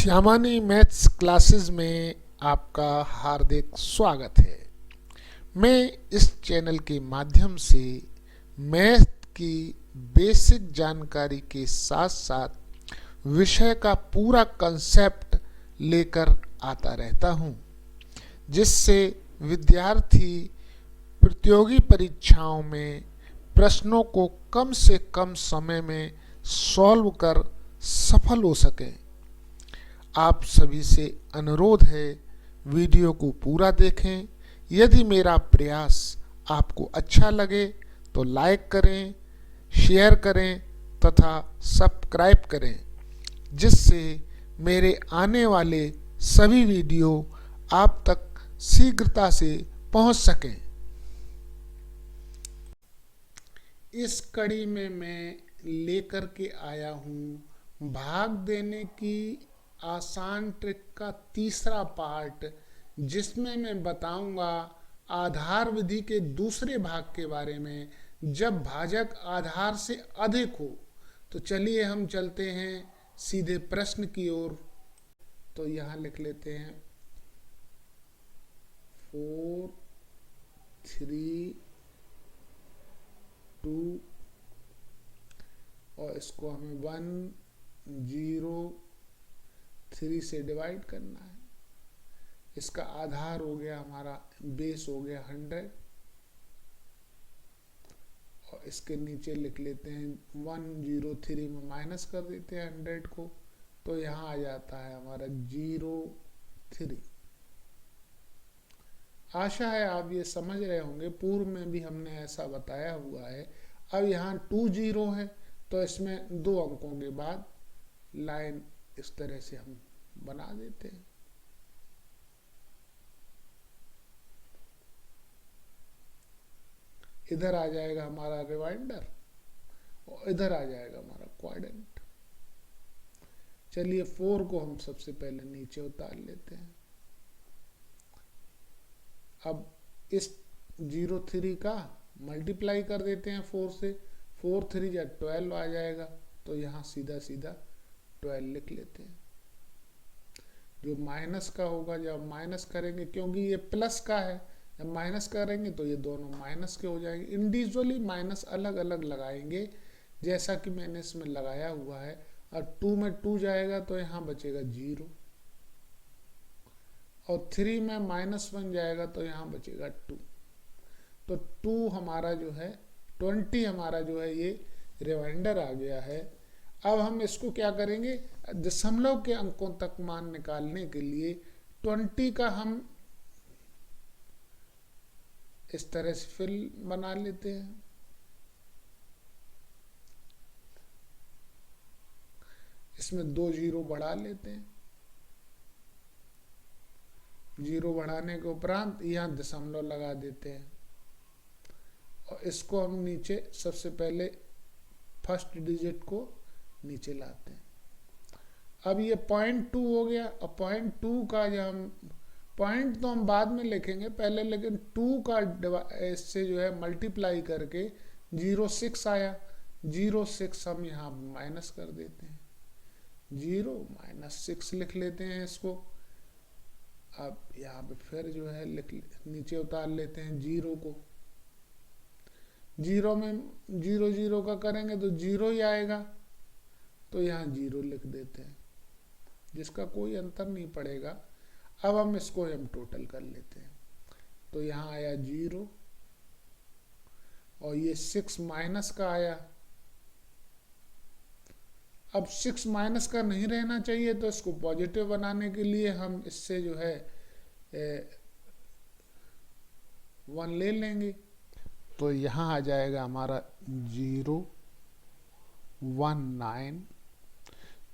श्यामानी maths classes में आपका हार्दिक स्वागत है। मैं इस चैनल के माध्यम से मैथ की बेसिक जानकारी के साथ साथ विषय का पूरा कंसेप्ट लेकर आता रहता हूं, जिससे विद्यार्थी प्रतियोगी परीक्षाओं में प्रश्नों को कम से कम समय में सॉल्व कर सफल हो सकें। आप सभी से अनुरोध है, वीडियो को पूरा देखें। यदि मेरा प्रयास आपको अच्छा लगे तो लाइक करें, शेयर करें तथा सब्सक्राइब करें, जिससे मेरे आने वाले सभी वीडियो आप तक शीघ्रता से पहुंच सकें। इस कड़ी में मैं लेकर के आया हूं भाग देने की आसान ट्रिक का तीसरा पार्ट, जिसमें मैं बताऊंगा आधार विधि के दूसरे भाग के बारे में, जब भाजक आधार से अधिक हो। तो चलिए हम चलते हैं सीधे प्रश्न की ओर। तो यहां लिख लेते हैं 4 3 2 और इसको हमें 1 0 3 से डिवाइड करना है। इसका आधार हो गया हमारा, बेस हो गया 100 और इसके नीचे लिख लेते हैं 103 में माइनस कर देते हैं 100 को, तो यहाँ आ जाता है हमारा 03। आशा है आप ये समझ रहे होंगे, पूर्व में भी हमने ऐसा बताया हुआ है। अब यहाँ 2 0 है, तो इसमें 2 अंकों के बाद लाइन इस तरह से हम बना देते हैं। इधर आ जाएगा हमारा रिमाइंडर और इधर आ जाएगा हमारा क्वाड्रेंट। चलिए 4 को हम सबसे पहले नीचे उतार लेते हैं। अब इस 03 का मल्टीप्लाई कर देते हैं 4 से। 4 3 या 12 आ जाएगा, तो यहाँ सीधा सीधा 12 लिख लेते हैं। जो माइनस का होगा, जब माइनस करेंगे, क्योंकि ये प्लस का है, जब माइनस करेंगे तो ये दोनों माइनस के हो जाएंगे। इंडिविजुअली माइनस अलग अलग लगाएंगे, जैसा कि मैंने इसमें लगाया हुआ है। और 2 में 2 जाएगा तो यहाँ बचेगा 0 और 3 में -1 जाएगा तो यहाँ बचेगा 2। तो 2 हमारा जो है 20 हमारा जो है ये रिमाइंडर आ गया है। अब हम इसको क्या करेंगे, दशमलव के अंकों तक मान निकालने के लिए 20 का हम इस तरह से फिल बना लेते हैं। इसमें 2 0 बढ़ा लेते हैं। 0 बढ़ाने के उपरांत यहाँ दशमलव लगा देते हैं और इसको हम नीचे सबसे पहले फर्स्ट डिजिट को नीचे लाते हैं। अब ये 0.2 हो गया और 0.2 का जब हम पॉइंट तो हम बाद में लिखेंगे पहले, लेकिन 2 का इससे जो है मल्टीप्लाई करके 06 आया। 06 हम यहाँ माइनस कर देते हैं, 0 -6 लिख लेते हैं इसको। अब यहाँ पे फिर जो है नीचे उतार लेते हैं 0 को। 0 में 0 0 का करेंगे तो 0 ही आएगा, तो यहाँ 0 लिख देते हैं, जिसका कोई अंतर नहीं पड़ेगा। अब हम इसको हम टोटल कर लेते हैं, तो यहाँ आया 0 और ये 6 माइनस का आया। अब 6 माइनस का नहीं रहना चाहिए, तो इसको पॉजिटिव बनाने के लिए हम इससे जो है 1 ले लेंगे, तो यहाँ आ जाएगा हमारा 019।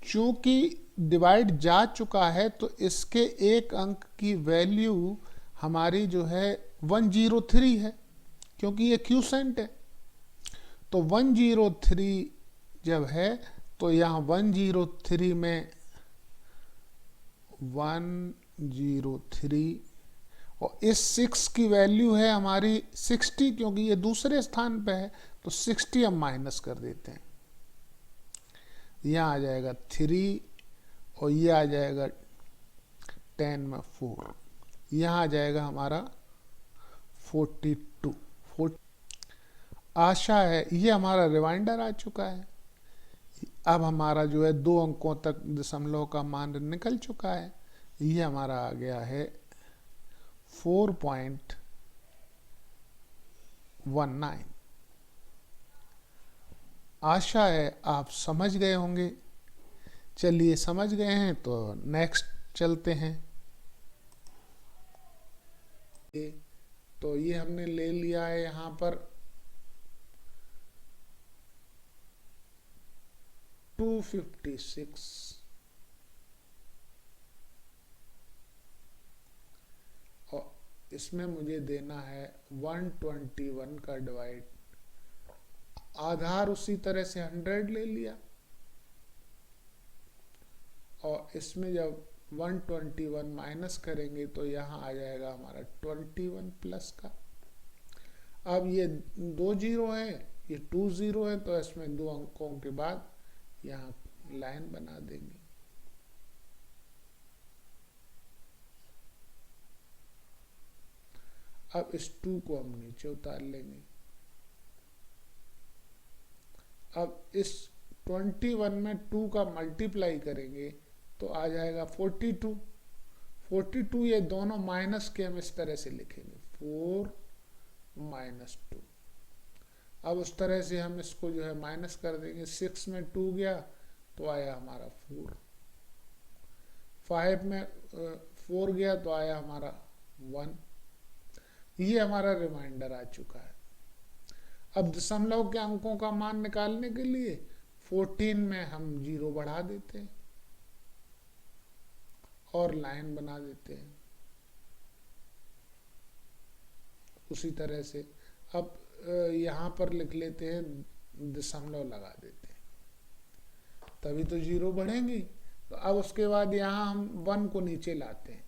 चूंकि डिवाइड जा चुका है तो इसके एक अंक की वैल्यू हमारी जो है 103 है, क्योंकि ये क्यूसेंट है। तो 103 जब है तो यहाँ 103 में 103 और इस 6 की वैल्यू है हमारी 60, क्योंकि ये दूसरे स्थान पे है, तो 60 हम माइनस कर देते हैं। यहाँ आ जाएगा 3 और ये आ जाएगा 10 में 4, यहाँ आ जाएगा हमारा 42। आशा है ये हमारा रिमाइंडर आ चुका है। अब हमारा जो है 2 अंकों तक दशमलव का मान निकल चुका है। ये हमारा आ गया है 4.19। आशा है आप समझ गए होंगे। चलिए समझ गए हैं तो नेक्स्ट चलते हैं। तो ये हमने ले लिया है यहाँ पर 256 और इसमें मुझे देना है 121 का डिवाइड। आधार उसी तरह से 100 ले लिया और इसमें जब 121 माइनस करेंगे तो यहाँ आ जाएगा हमारा 21 प्लस का। अब ये 2 जीरो है, ये 2 जीरो है, तो इसमें 2 अंकों के बाद यहाँ लाइन बना देंगे। अब इस 2 को हम नीचे उतार लेंगे। अब इस 21 में 2 का मल्टीप्लाई करेंगे तो आ जाएगा 42। 42 ये दोनों माइनस के हम इस तरह से लिखेंगे 4 माइनस 2। अब उस तरह से हम इसको जो है माइनस कर देंगे। 6 में 2 गया तो आया हमारा 4। 5 में 4 गया तो आया हमारा 1। ये हमारा रिमाइंडर आ चुका है। अब दशमलव के अंकों का मान निकालने के लिए 14 में हम 0 बढ़ा देते हैं और लाइन बना देते हैं उसी तरह से। अब यहाँ पर लिख लेते हैं, दशमलव लगा देते हैं, तभी तो 0 बढ़ेंगी। तो अब उसके बाद यहाँ हम 1 को नीचे लाते हैं।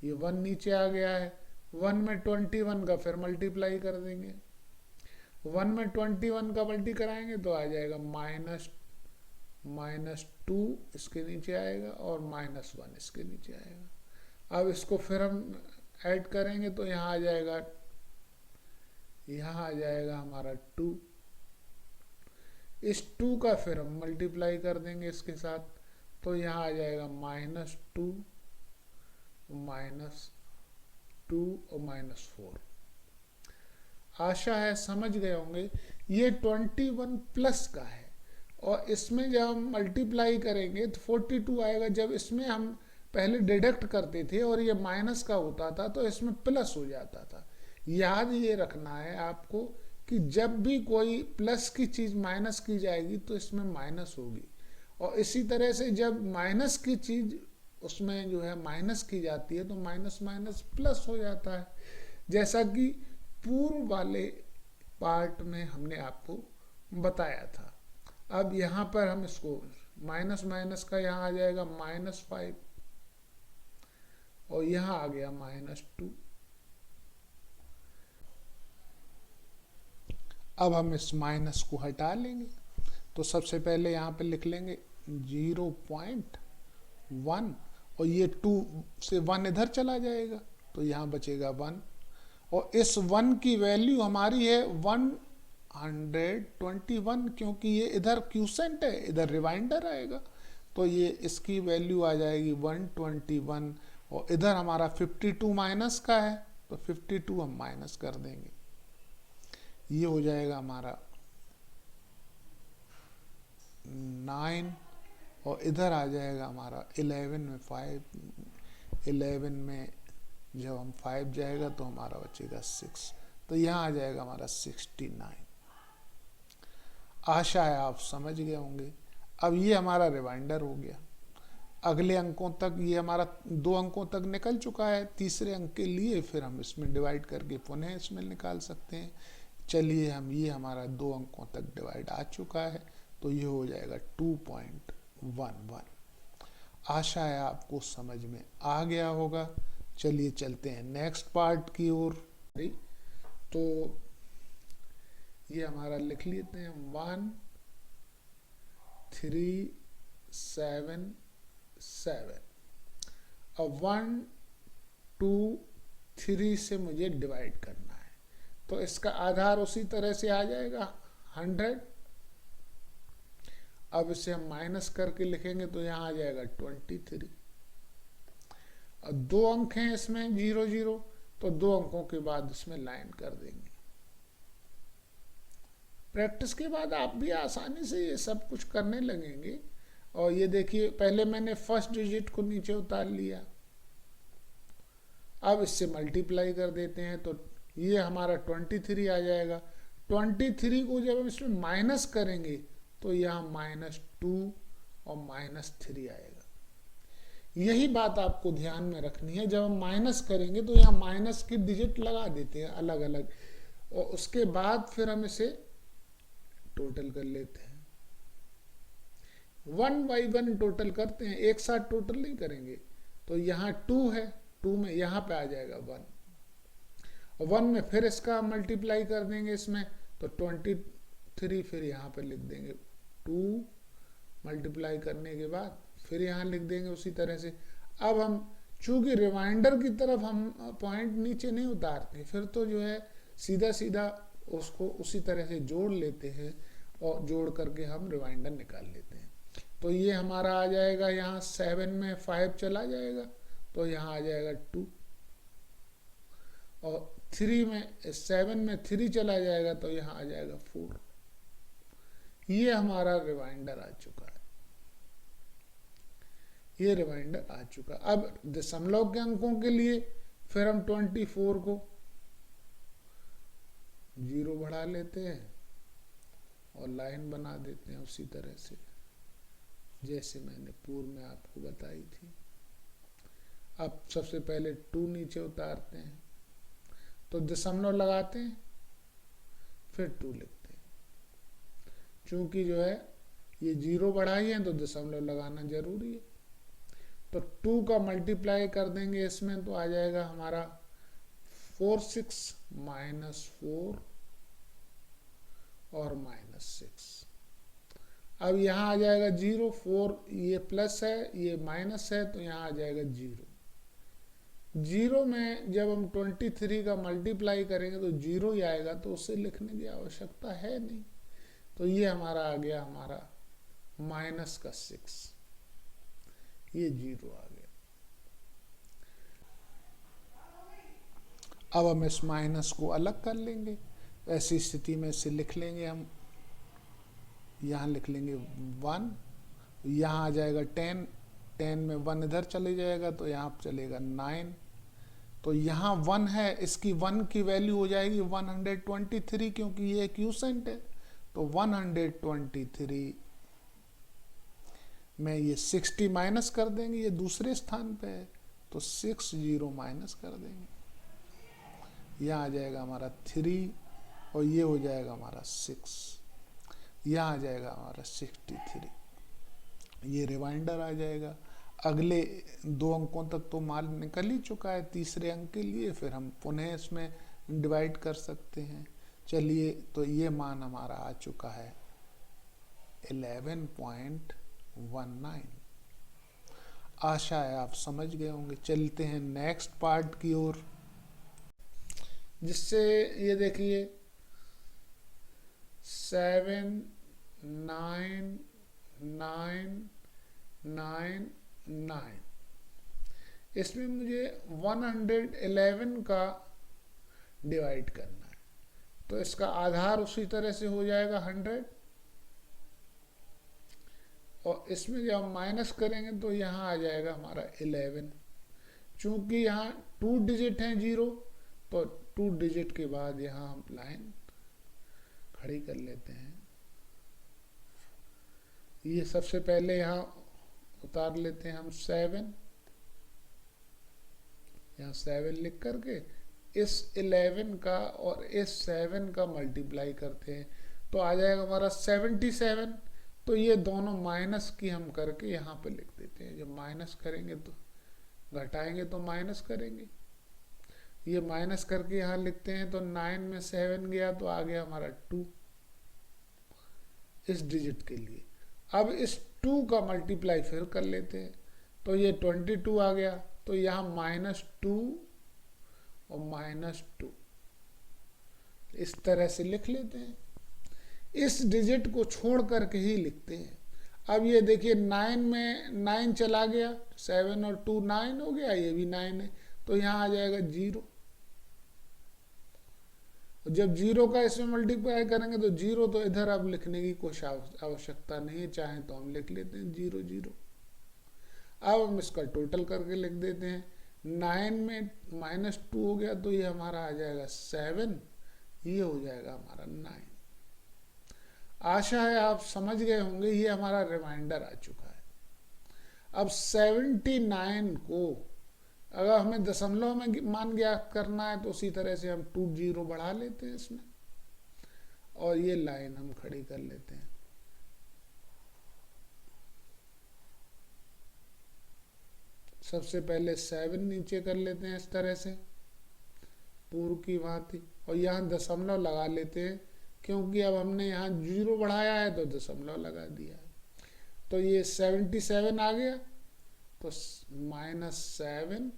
ये 1 नीचे आ गया है। 1 में 21 का फिर मल्टीप्लाई कर देंगे। 1 में 21 का मल्टी कराएंगे तो आ जाएगा -2 इसके नीचे आएगा और -1 इसके नीचे आएगा। अब इसको फिर हम ऐड करेंगे तो यहाँ आ जाएगा हमारा 2। इस 2 का फिर हम मल्टीप्लाई कर देंगे इसके साथ तो यहाँ आ जाएगा -2 और -4। आशा है समझ गए होंगे। ये 21 प्लस का है और इसमें जब हम मल्टीप्लाई करेंगे तो 42 आएगा। जब इसमें हम पहले डिडक्ट करते थे और ये माइनस का होता था तो इसमें प्लस हो जाता था। याद ये रखना है आपको कि जब भी कोई प्लस की चीज माइनस की जाएगी तो इसमें माइनस होगी, और इसी तरह से जब माइनस की चीज उसमें जो है माइनस की जाती है तो माइनस माइनस प्लस हो जाता है, जैसा कि पूर्व वाले पार्ट में हमने आपको बताया था। अब यहाँ पर हम इसको माइनस माइनस का यहाँ आ जाएगा -5 और यहाँ आ गया -2। अब हम इस माइनस को हटा लेंगे तो सबसे पहले यहाँ पे लिख लेंगे 0.1 और ये 2 से 1 इधर चला जाएगा तो यहाँ बचेगा 1 और इस 1 की वैल्यू हमारी है 121 क्योंकि ये इधर क्यूसेंट है, इधर रिमाइंडर आएगा तो ये इसकी वैल्यू आ जाएगी 121 और इधर हमारा 52 माइनस का है तो 52 हम माइनस कर देंगे। ये हो जाएगा हमारा 9 और इधर आ जाएगा हमारा 11 में 5। 11 में जब हम 5 जाएगा तो हमारा बचेगा 6 तो यहाँ आ जाएगा हमारा 69। आशा है आप समझ गए होंगे। अब ये हमारा रिमाइंडर हो गया। अगले अंकों तक ये हमारा 2 अंकों तक निकल चुका है। तीसरे अंक के लिए फिर हम इसमें डिवाइड करके पुनः इसमें निकाल सकते हैं। चलिए हम ये हमारा 2 अंकों तक डिवाइड आ चुका है तो ये हो जाएगा 2.11। आशा है आपको समझ में आ गया होगा। चलिए चलते हैं नेक्स्ट पार्ट की ओर। तो ये हमारा लिख लेते हैं 1 3 7 7। अब 1 2 3 से मुझे डिवाइड करना है, तो इसका आधार उसी तरह से आ जाएगा 100। अब इसे हम माइनस करके लिखेंगे तो यहाँ आ जाएगा 23। और 2 अंक हैं इसमें 0 0, तो 2 अंकों के बाद इसमें लाइन कर देंगे। प्रैक्टिस के बाद आप भी आसानी से ये सब कुछ करने लगेंगे। और ये देखिए, पहले मैंने फर्स्ट डिजिट को नीचे उतार लिया, अब इससे मल्टीप्लाई कर देते हैं तो ये हमारा 23 आ जाएगा। 23 को जब हम इसमें माइनस करेंगे तो यहाँ -2 और -3 आएगा। यही बात आपको ध्यान में रखनी है। जब हम माइनस करेंगे तो यहाँ माइनस की डिजिट लगा देते हैं अलग अलग, और उसके बाद फिर हम इसे टोटल कर लेते हैं। 1 बाई 1 टोटल करते हैं, एक साथ टोटल नहीं करेंगे। तो यहाँ 2 है, 2 में यहाँ पे आ जाएगा 1, और 1 में फिर इसका मल्टीप्लाई कर देंगे इसमें, तो 23 फिर यहाँ पे लिख देंगे। 2 मल्टीप्लाई करने के बाद फिर यहाँ लिख देंगे उसी तरह से। अब हम चूंकि रिमाइंडर की तरफ हम पॉइंट नीचे नहीं उतारते, फिर तो जो है सीधा सीधा उसको उसी तरह से जोड़ लेते हैं, और जोड़ करके हम रिमाइंडर निकाल लेते हैं। तो ये हमारा आ जाएगा, यहाँ 7 में 5 चला जाएगा तो यहाँ आ जाएगा 2, और 7 में 3 चला जाएगा तो यहाँ आ जाएगा 4। ये हमारा रिमाइंडर आ चुका है, ये रिमाइंडर आ चुका। अब दशमलव के अंकों के लिए फिर हम 24 को 0 बढ़ा लेते हैं और लाइन बना देते हैं उसी तरह से जैसे मैंने पूर्व में आपको बताई थी। अब सबसे पहले 2 नीचे उतारते हैं तो दशमलव लगाते हैं, फिर 2 लिखते हैं। चूंकि जो है ये 0 बढ़ाई है तो दशमलव लगाना जरूरी है। तो 2 का मल्टीप्लाई कर देंगे इसमें तो आ जाएगा हमारा 4 6 -4 और -6। अब यहाँ आ जाएगा 0, 4 ये प्लस है ये माइनस है तो यहाँ आ जाएगा 0। 0 में जब हम 23 का मल्टीप्लाई करेंगे तो 0 ही आएगा, तो उसे लिखने की आवश्यकता है नहीं। तो ये हमारा आ गया हमारा -6, ये 0 आ गया। अब हम इस माइनस को अलग कर लेंगे। ऐसी स्थिति में इसे लिख लेंगे हम, यहाँ लिख लेंगे 1, यहाँ आ जाएगा 10, 10 में 1 इधर चले जाएगा तो यहाँ चलेगा 9। तो यहाँ 1 है, इसकी 1 की वैल्यू हो जाएगी 123, क्योंकि ये क्यूसेंट है। तो 123 में ये 60 माइनस कर देंगे, ये दूसरे स्थान पे है तो 60 माइनस कर देंगे। यहाँ आ जाएगा हमारा 3 और ये हो जाएगा हमारा 6, यहाँ आ जाएगा हमारा 63। ये रिमाइंडर आ जाएगा। अगले 2 अंकों तक तो माल निकल ही चुका है, तीसरे अंक के लिए फिर हम पुनः इसमें डिवाइड कर सकते हैं। चलिए, तो ये मान हमारा आ चुका है 11.19। आशा है आप समझ गए होंगे। चलते हैं नेक्स्ट पार्ट की ओर, जिससे ये देखिए 7 9 9 9 9, इसमें मुझे 111 का डिवाइड करना है। तो इसका आधार उसी तरह से हो जाएगा 100, और इसमें जब हम माइनस करेंगे तो यहाँ आ जाएगा हमारा 11। चूंकि यहाँ 2 डिजिट हैं 0, तो 2 डिजिट के बाद यहाँ हम लाइन खड़ी कर लेते हैं। ये सबसे पहले यहाँ उतार लेते हैं हम 7, यहाँ 7 लिख करके इस 11 का और इस 7 का मल्टीप्लाई करते हैं तो आ जाएगा हमारा 77। तो ये दोनों माइनस की हम करके यहाँ पे लिख देते हैं। जब माइनस करेंगे तो घटाएंगे तो माइनस करेंगे, ये माइनस करके यहाँ लिखते हैं तो 9 में 7 गया तो आ गया हमारा 2 इस डिजिट के लिए। अब इस 2 का मल्टीप्लाई फिर कर लेते हैं, तो ये 22 आ गया, तो यहाँ -2 और -2 इस तरह से लिख लेते हैं। इस डिजिट को छोड़ करके ही लिखते हैं। अब ये देखिए 9 में 9 चला गया, 7 और 2 9 हो गया, ये भी 9 है, तो यहाँ आ जाएगा 0। जब 0 का इसमें मल्टीप्लाई करेंगे तो 0 तो इधर अब लिखने की कोई आवश्यकता नहीं है, चाहे तो हम लिख लेते हैं 0 0। अब हम इसका टोटल करके लिख देते हैं। 9 में -2 हो गया, तो ये हमारा आ जाएगा 7, ये हो जाएगा हमारा 9। आशा है आप समझ गए होंगे, ये हमारा रिमाइंडर आ चुका है। अब 79 को अगर हमें दशमलव में मान ज्ञात करना है, तो उसी तरह से हम 2 0 बढ़ा लेते हैं इसमें, और ये लाइन हम खड़ी कर लेते हैं। सबसे पहले 7 नीचे कर लेते हैं इस तरह से पूर्व की भांति, और यहाँ दशमलव लगा लेते हैं, क्योंकि अब हमने यहाँ 0 बढ़ाया है तो दशमलव लगा दिया है। तो ये 77 आ गया, तो -7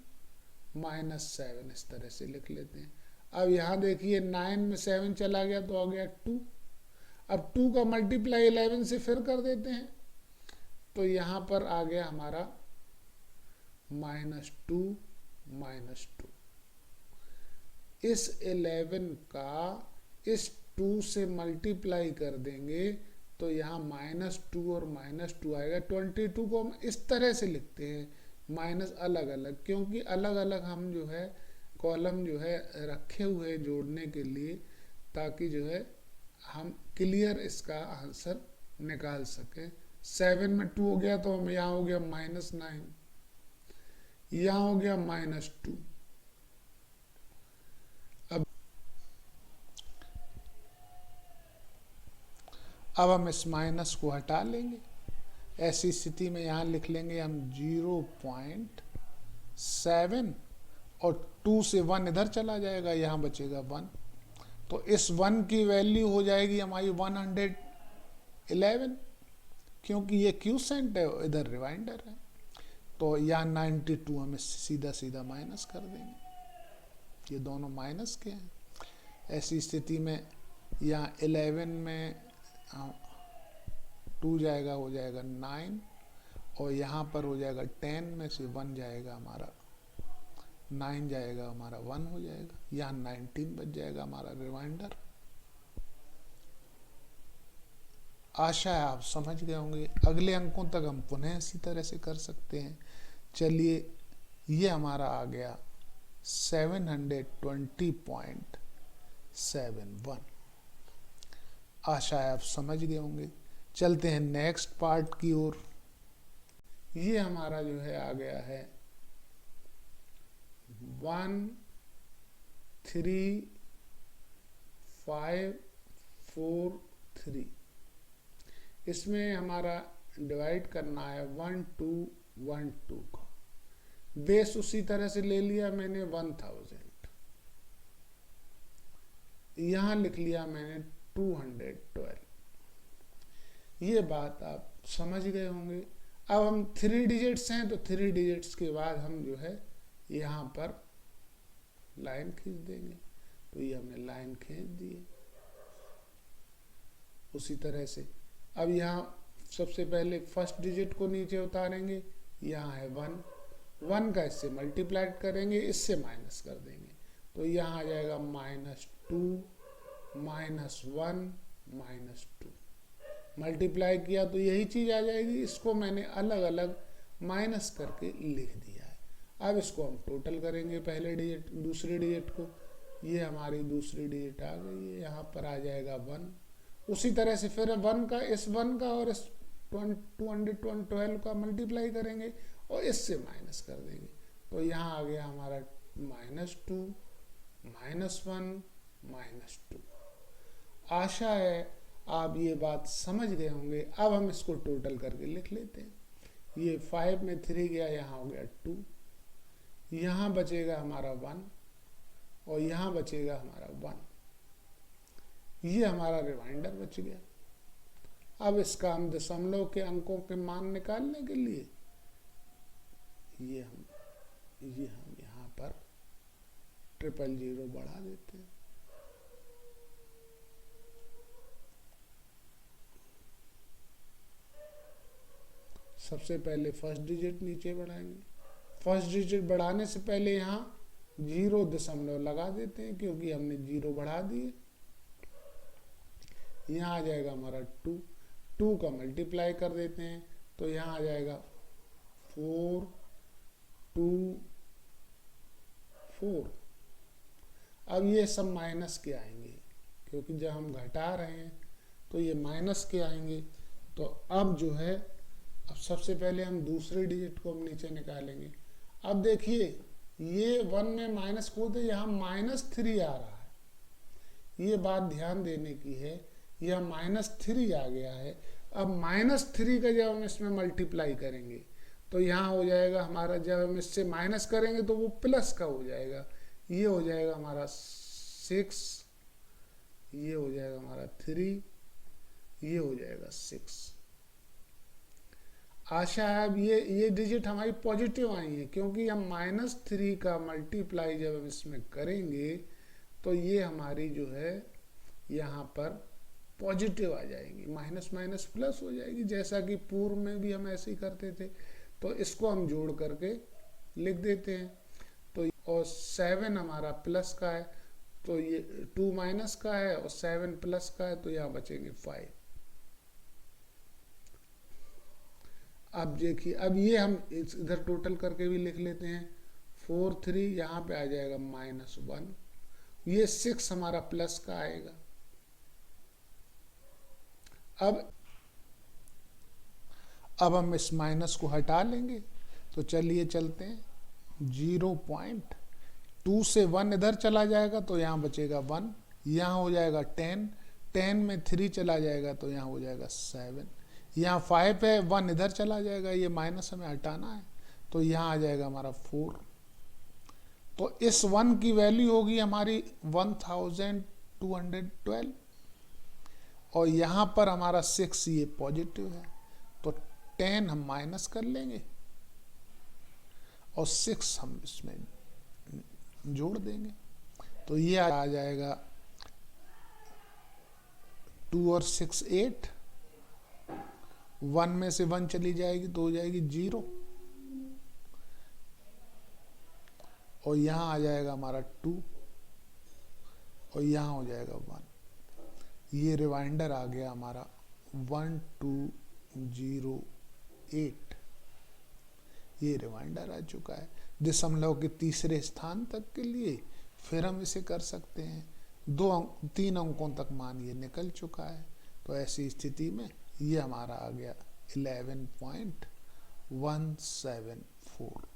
-7 इस तरह से लिख लेते हैं। अब यहाँ देखिए 9 में 7 चला गया, तो आ गया 2। अब 2 का मल्टीप्लाई 11 से फिर कर देते हैं, तो यहाँ पर आ गया हमारा -2 -2। इस 11 का इस 2 से मल्टीप्लाई कर देंगे, तो यहाँ -2 और -2 आएगा। 22 को हम इस तरह से लिखते हैं, माइनस अलग अलग, क्योंकि अलग अलग हम जो है कॉलम जो है रखे हुए जोड़ने के लिए, ताकि जो है हम क्लियर इसका आंसर निकाल सकें। 7 में 2 हो गया, तो हम यहाँ हो गया -9, यहाँ हो गया -2। अब हम इस माइनस को हटा लेंगे। ऐसी स्थिति में यहाँ लिख लेंगे हम 0.7, और 2 से 1 इधर चला जाएगा, यहाँ बचेगा 1। तो इस 1 की वैल्यू हो जाएगी हमारी 111, क्योंकि ये क्यूसेंट है, इधर रिमाइंडर है। तो यहाँ 92 हम इससे सीधा सीधा माइनस कर देंगे, ये दोनों माइनस के हैं। ऐसी स्थिति में यहाँ 11 में 2 जाएगा, हो जाएगा 9, और यहाँ पर हो जाएगा 10 में से 1 जाएगा हमारा 9 जाएगा हमारा 1 हो जाएगा, यहाँ 19 बच जाएगा हमारा रिमाइंडर। आशा है आप समझ गए होंगे। अगले अंकों तक हम पुनः इसी तरह से कर सकते हैं। चलिए, ये हमारा आ गया 720.71। आशा है आप समझ गए होंगे। चलते हैं नेक्स्ट पार्ट की ओर। ये हमारा जो है आ गया है 13543। इसमें हमारा डिवाइड करना है 1 2 1 2 का। बेस उसी तरह से ले लिया मैंने 1000, यहाँ लिख लिया मैंने 212। ये बात आप समझ गए होंगे। अब हम 3 डिजिट्स हैं, तो 3 डिजिट्स के बाद हम जो है यहाँ पर लाइन खींच देंगे। तो ये हमने लाइन खींच दी है उसी तरह से। अब यहाँ सबसे पहले फर्स्ट डिजिट को नीचे उतारेंगे, यहाँ है 1, 1 का इससे मल्टीप्लाई करेंगे, इससे माइनस कर देंगे, तो यहाँ आ जाएगा -2 -1 -2। मल्टीप्लाई किया तो यही चीज़ आ जाएगी। इसको मैंने अलग अलग माइनस करके लिख दिया है। अब इसको हम टोटल करेंगे, पहले डिजिट दूसरे डिजिट को, ये हमारी दूसरी डिजिट आ गई है, यहाँ पर आ जाएगा 1। उसी तरह से फिर 1 का इस 1 का और इस 212 का मल्टीप्लाई करेंगे और इससे माइनस कर देंगे, तो यहाँ आ गया हमारा -2 -1 -2। आशा है आप ये बात समझ गए होंगे। अब हम इसको टोटल करके लिख लेते हैं। ये 5 में 3 गया, यहाँ हो गया 2, यहाँ बचेगा हमारा 1 और यहाँ बचेगा हमारा 1। ये हमारा रिमाइंडर बच गया। अब इसका हम दशमलव के अंकों के मान निकालने के लिए ये हम यहाँ पर 000 बढ़ा देते हैं। सबसे पहले फर्स्ट डिजिट नीचे बढ़ाएंगे। फर्स्ट डिजिट बढ़ाने से पहले यहाँ 0 लगा देते हैं, क्योंकि हमने 0 बढ़ा दिए। यहाँ आ जाएगा हमारा 2 का मल्टीप्लाई कर देते हैं, तो यहाँ आ जाएगा 4 2 4। अब ये सब माइनस के आएंगे, क्योंकि जब हम घटा रहे हैं तो ये माइनस के आएंगे। तो अब जो है, अब सबसे पहले हम दूसरे डिजिट को हम नीचे निकालेंगे। अब देखिए ये 1 में माइनस को तो यहाँ -3 आ रहा है। ये बात ध्यान देने की है, यह -3 आ गया है। अब -3 का जब हम इसमें मल्टीप्लाई करेंगे तो यहाँ हो जाएगा हमारा, जब हम इससे माइनस करेंगे तो वो प्लस का हो जाएगा। ये हो जाएगा हमारा 6, ये हो जाएगा हमारा 3, ये हो जाएगा 6। आशा है अब ये डिजिट हमारी पॉजिटिव आई है, क्योंकि हम -3 का मल्टीप्लाई जब हम इसमें करेंगे तो ये हमारी जो है यहाँ पर पॉजिटिव आ जाएगी, माइनस माइनस प्लस हो जाएगी, जैसा कि पूर्व में भी हम ऐसे ही करते थे। तो इसको हम जोड़ करके लिख देते हैं। तो और 7 हमारा प्लस का है, तो ये 2 माइनस का है और 7 प्लस का है, तो यहाँ बचेंगे 5। अब देखिए, अब ये हम इधर टोटल करके भी लिख लेते हैं। 4 3 यहाँ पे आ जाएगा -1, ये 6 हमारा प्लस का आएगा। अब हम इस माइनस को हटा लेंगे, तो चलिए चलते हैं। 0.2 से 1 इधर चला जाएगा तो यहाँ बचेगा 1, यहाँ हो जाएगा 10, 10 में 3 चला जाएगा तो यहाँ हो जाएगा 7, यहाँ 5 है, 1 इधर चला जाएगा, ये माइनस हमें हटाना है, तो यहाँ आ जाएगा हमारा 4। तो इस 1 की वैल्यू होगी हमारी 1212, और यहाँ पर हमारा 6 ये पॉजिटिव है, तो 10 हम माइनस कर लेंगे और 6 हम इसमें जोड़ देंगे, तो ये आ जाएगा 2 और 6 8, 1 में से 1 चली जाएगी तो हो जाएगी 0, और यहाँ आ जाएगा हमारा 2 और यहाँ हो जाएगा 1। ये रिमाइंडर आ गया हमारा 1208, ये रिमाइंडर आ चुका है दशमलव के तीसरे स्थान तक के लिए। फिर हम इसे कर सकते हैं, 3 अंकों तक मान ये निकल चुका है। तो ऐसी स्थिति में ये हमारा आ गया 11.174।